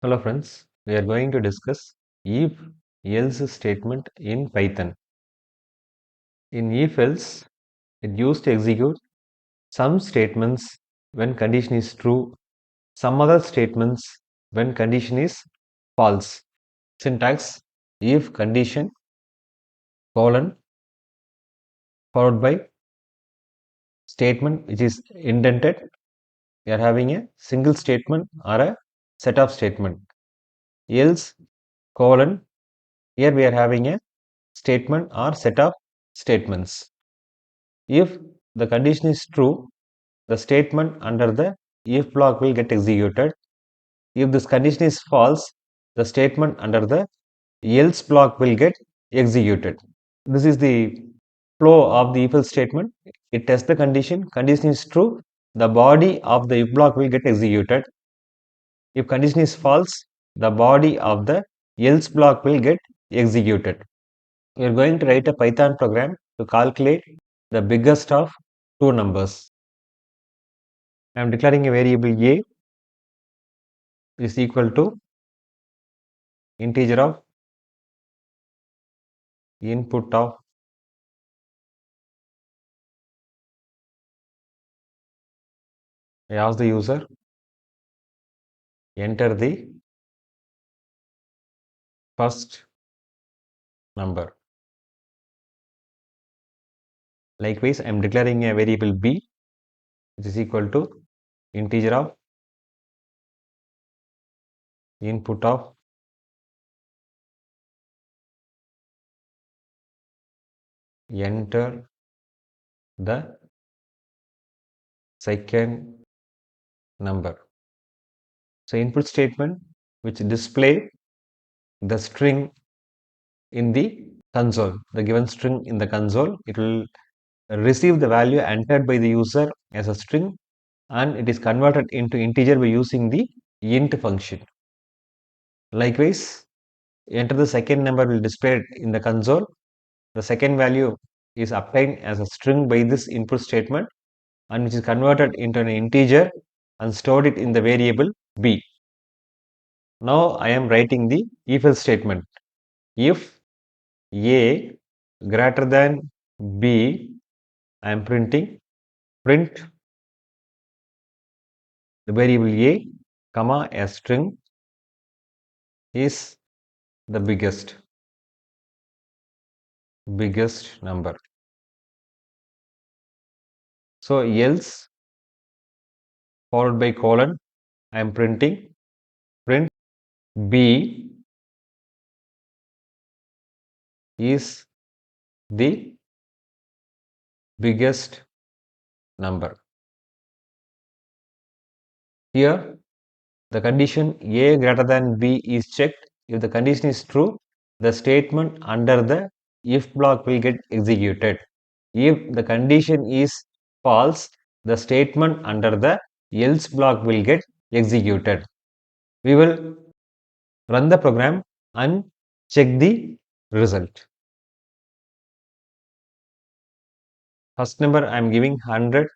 Hello friends, we are going to discuss if else statement in Python. In if else, it used to execute some statements when condition is true, some other statements when condition is false. Syntax: if condition colon followed by statement which is indented. We are having a single statement or a set of statement. Else colon, here we are having a statement or set of statements. If the condition is true, the statement under the if block will get executed. If this condition is false, the statement under the else block will get executed. This is the flow of the if else statement. It tests the condition. Condition is true, the body of the if block will get executed. If condition is false, the body of the else block will get executed. We are going to write a Python program to calculate the biggest of two numbers. I am declaring a variable a is equal to integer of input of I ask the user enter the first number. Likewise, I am declaring a variable b which is equal to integer of input of enter the second number. So input statement which display the string in the console, the given string in the console, it will receive the value entered by the user as a string and it is converted into integer by using the int function. Likewise, enter the second number will display in the console. The second value is obtained as a string by this input statement and which is converted into an integer and stored it in the variable b. Now I am writing the if else statement. If a greater than b, I am printing print the variable a comma a string is the biggest number. So else followed by colon, I am printing print b is the biggest number. Here the condition a greater than b is checked. If the condition is true, the statement under the if block will get executed. If the condition is false, the statement under the else block will get executed. We will run the program and check the result. First number I am giving 100,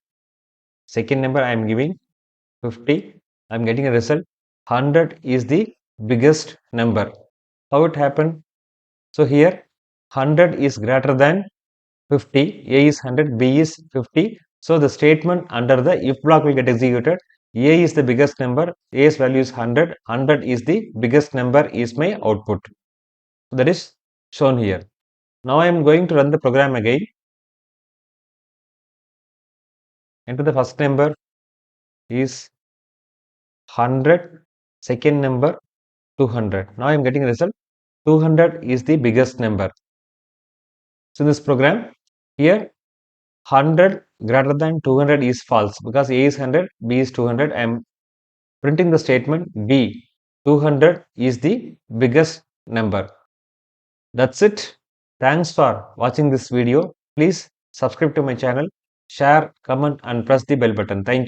second number I am giving 50. I am getting a result 100 is the biggest number. How it happened? So here 100 is greater than 50, a is 100, b is 50. So the statement under the if block will get executed. A is the biggest number, a's value is 100, 100 is the biggest number is my output. So that is shown here. Now I am going to run the program again. Enter the first number is 100, second number 200. Now I am getting a result 200 is the biggest number. So in this program here 100 greater than 200 is false because a is 100, b is 200. I am printing the statement b 200 is the biggest number. That's it. Thanks for watching this video. Please subscribe to my channel, share, comment and press the bell button. Thank you.